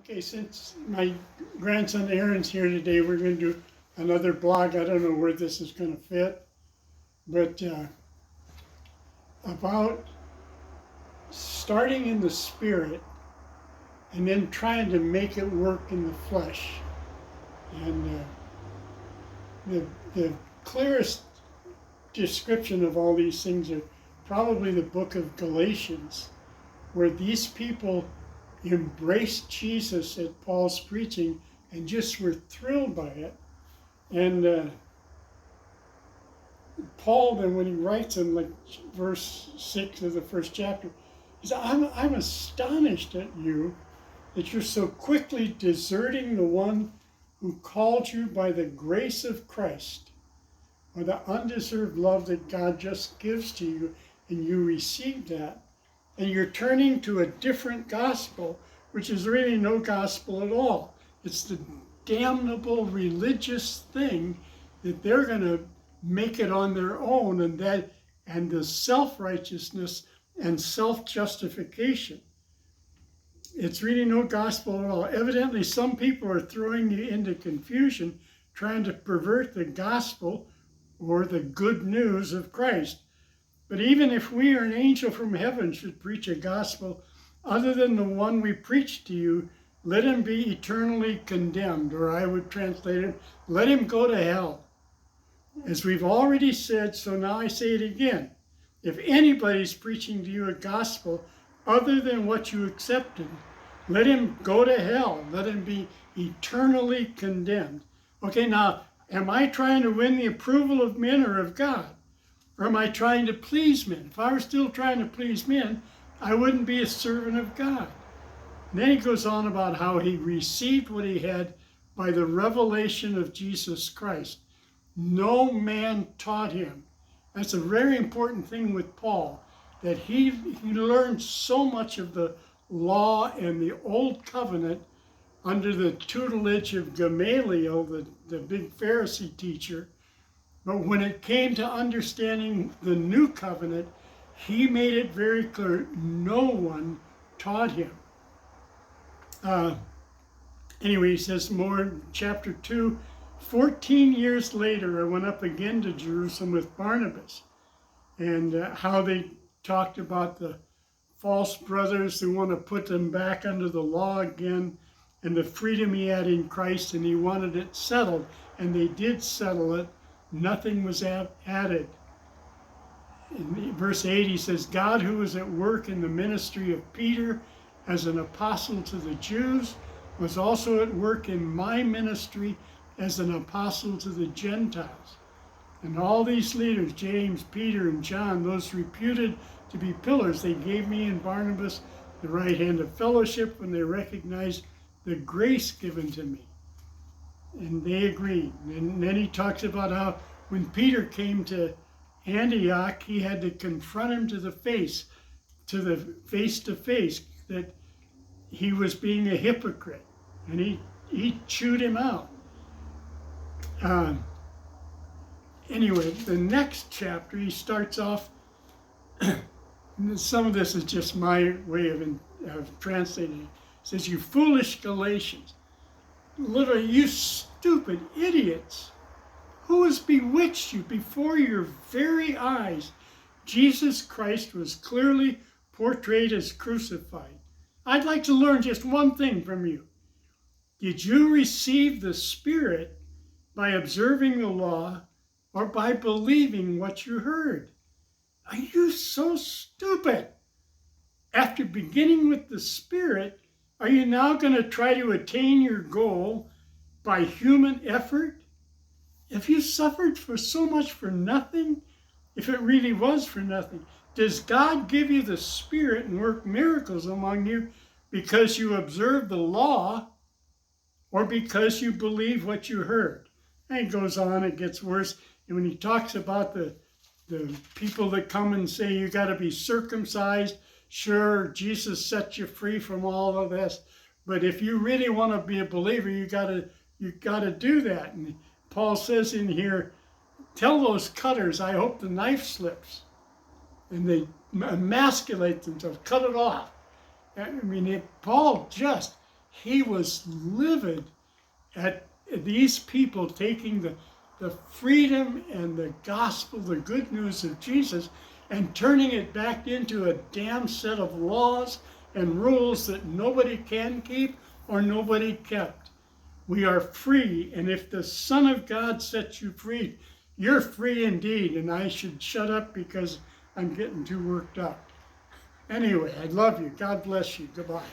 Okay, since my grandson Aaron's here today, we're going to do another blog. I don't know where this is going to fit, but about starting in the spirit and then trying to make it work in the flesh. And the clearest description of all these things are probably the book of Galations, where these people embraced Jesus at Paul's preaching and just were thrilled by it. And Paul, then when he writes in like verse 6 of the first chapter, he says, I'm astonished at you that you're so quickly deserting the one who called you by the grace of Christ, or the undeserved love that God just gives to you, and you receive that. And you're turning to a different gospel, which is really no gospel at all. It's the damnable religious thing that they're going to make it on their own, and the self-righteousness and self-justification. It's really no gospel at all. Evidently, some people are throwing you into confusion, trying to pervert the gospel or the good news of Christ. But even if we or an angel from heaven should preach a gospel other than the one we preach to you, let him be eternally condemned, or I would translate it, let him go to hell. As we've already said, so now I say it again. If anybody's preaching to you a gospel other than what you accepted, let him go to hell. Let him be eternally condemned. Okay, now, am I trying to win the approval of men or of God? Or am I trying to please men? If I were still trying to please men, I wouldn't be a servant of God. And then he goes on about how he received what he had by the revelation of Jesus Christ. No man taught him. That's a very important thing with Paul, that he learned so much of the law and the old covenant under the tutelage of Gamaliel, the big Pharisee teacher. But when it came to understanding the new covenant, he made it very clear no one taught him. Anyway, he says more in chapter 2, 14 years later, I went up again to Jerusalem with Barnabas, and how they talked about the false brothers who want to put them back under the law again, and the freedom he had in Christ, and he wanted it settled, and they did settle it. Nothing was added. In verse 8, he says, God, who was at work in the ministry of Peter as an apostle to the Jews, was also at work in my ministry as an apostle to the Gentiles. And all these leaders, James, Peter, and John, those reputed to be pillars, they gave me and Barnabas the right hand of fellowship when they recognized the grace given to me. And they agreed. And then he talks about how when Peter came to Antioch, he had to confront him to the face to face, that he was being a hypocrite. And he chewed him out. Anyway, the next chapter, he starts off, some of this is just my way of translating it. It says, you foolish Galatians, literally, you stupid idiots, who has bewitched you before your very eyes? Jesus Christ was clearly portrayed as crucified. I'd like to learn just one thing from you. Did you receive the Spirit by observing the law or by believing what you heard? Are you so stupid? After beginning with the Spirit, are you now going to try to attain your goal by human effort? If you suffered for so much for nothing, if it really was for nothing, does God give you the Spirit and work miracles among you because you observe the law or because you believe what you heard? And it goes on, it gets worse. And when he talks about the people that come and say you got to be circumcised, sure, Jesus set you free from all of this, but if you really want to be a believer, you got to do that. And Paul says in here, tell those cutters, I hope the knife slips. And they emasculate themselves, cut it off. I mean, Paul just he was livid at these people taking the freedom and the gospel, the good news of Jesus, and turning it back into a damn set of laws and rules that nobody can keep or nobody kept. We are free, and if the Son of God sets you free, you're free indeed. And I should shut up because I'm getting too worked up. Anyway, I love you. God bless you. Goodbye.